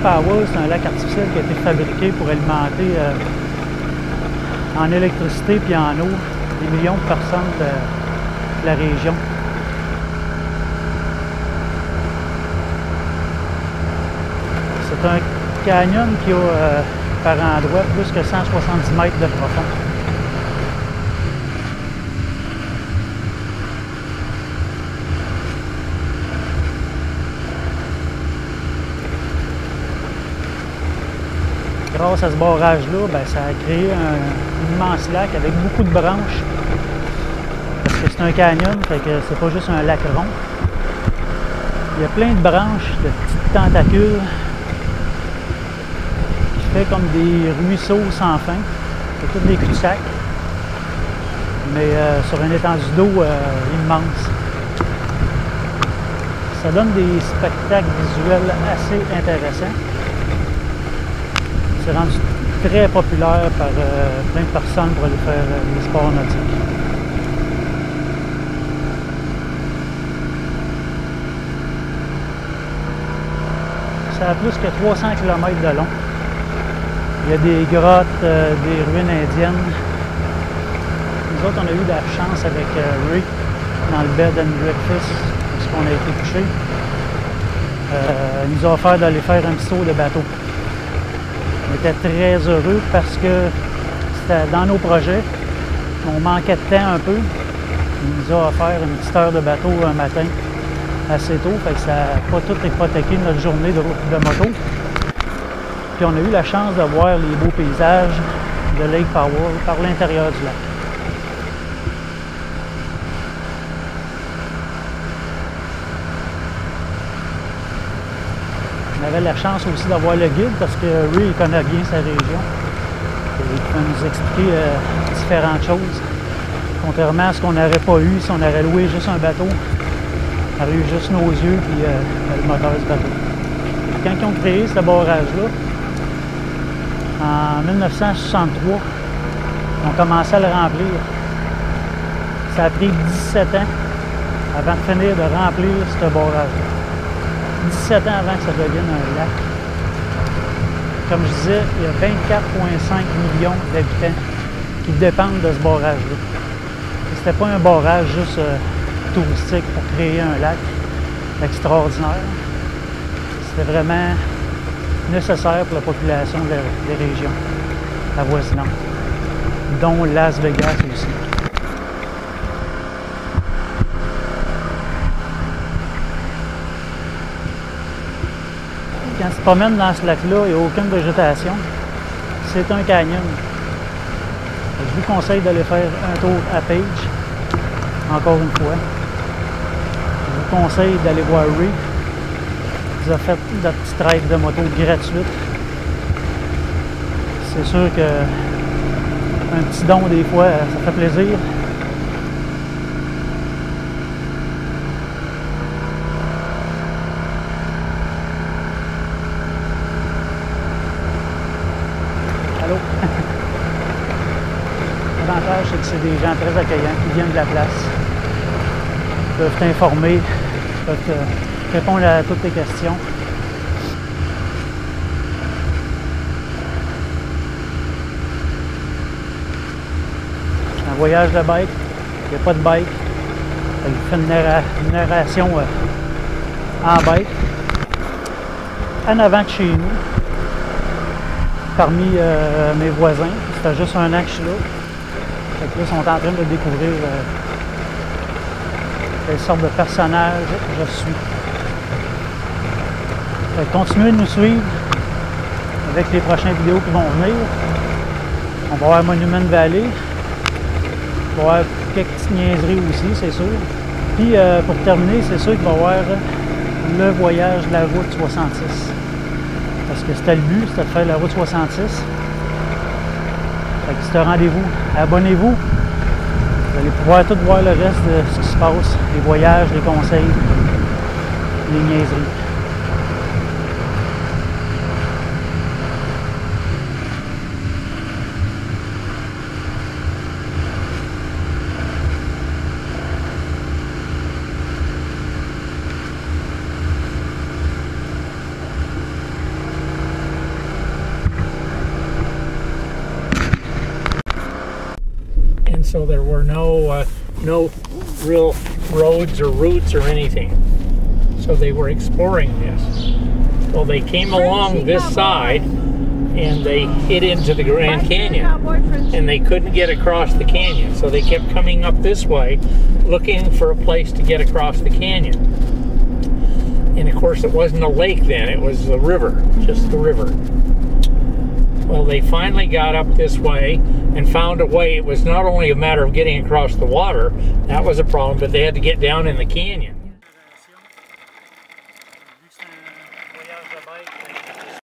Powell, c'est un lac artificiel qui a été fabriqué pour alimenter en électricité puis en eau des millions de personnes de la région. C'est un canyon qui a par endroit plus que 170 mètres de profond. Grâce à ce barrage-là, ça a créé un immense lac avec beaucoup de branches. Parce que c'est un canyon, fait que c'est pas juste un lac rond. Il y a plein de branches, de petites tentacules qui fait comme des ruisseaux sans fin. C'est tous des cul-de-sac. Mais sur une étendue d'eau immense. Ça donne des spectacles visuels assez intéressants. C'est rendu très populaire par plein de personnes pour aller faire des sports nautiques. Ça a plus que 300 km de long. Il y a des grottes, des ruines indiennes. Nous autres, on a eu de la chance avec Ray dans le bed and breakfast, parce qu'on a été couché. Il nous a offert d'aller faire un petit saut de bateau. On était très heureux parce que c'était dans nos projets. On manquait de temps un peu. Il nous a offert une petite heure de bateau un matin assez tôt. Fait que ça n'a pas tout hypothéqué notre journée de moto. Puis on a eu la chance de voir les beaux paysages de Lake Powell par l'intérieur du lac. On avait la chance aussi d'avoir le guide parce que Ray il connaît bien sa région. Il peut nous expliquer différentes choses. Contrairement à ce qu'on n'aurait pas eu si on aurait loué juste un bateau. On aurait eu juste nos yeux et le moteur du bateau. Quand ils ont créé ce barrage-là, en 1963, on commençait à le remplir. Ça a pris 17 ans avant de finir de remplir ce barrage-là. 17 ans avant que ça devienne un lac. Comme je disais, il y a 24,5 millions d'habitants qui dépendent de ce barrage-là. C'était pas un barrage juste touristique pour créer un lac extraordinaire. C'était vraiment nécessaire pour la population des régions avoisinantes, dont Las Vegas aussi. Quand tu te promènes dans ce lac-là, il n'y a aucune végétation. C'est un canyon. Je vous conseille d'aller faire un tour à Page, encore une fois. Je vous conseille d'aller voir Ray. Il nous a fait de petite ride de moto gratuite. C'est sûr qu'un petit don, des fois, ça fait plaisir. Allô? L'avantage, c'est que c'est des gens très accueillants qui viennent de la place. Ils peuvent t'informer, ils peuvent répondre à toutes tes questions. Un voyage de bike, il n'y a pas de bike. Il fait une narration en bike. En avant de chez nous, parmi mes voisins, c'était juste un an que je suis là. Fait que là, ils sont en train de découvrir quelle sorte de personnage je suis. Fait que continuez de nous suivre avec les prochaines vidéos qui vont venir. On va voir Monument Valley. On va voir quelques petites niaiseries aussi, c'est sûr. Puis pour terminer, c'est sûr qu'il va y avoir le voyage de la route 66. Parce que c'était le but, c'était de faire la route 66. Fait que c'est un rendez-vous. Abonnez-vous. Vous allez pouvoir tout voir le reste de ce qui se passe. Les voyages, les conseils, les niaiseries. so there were no real roads or routes or anything. So they were exploring this. Well, they came along this side and they hit into the Grand Canyon, and they couldn't get across the canyon, so they kept coming up this way looking for a place to get across the canyon. And of course it wasn't a lake then, it was a river, just the river. Well, they finally got up this way and found a way. It was not only a matter of getting across the water, that was a problem, but they had to get down in the canyon.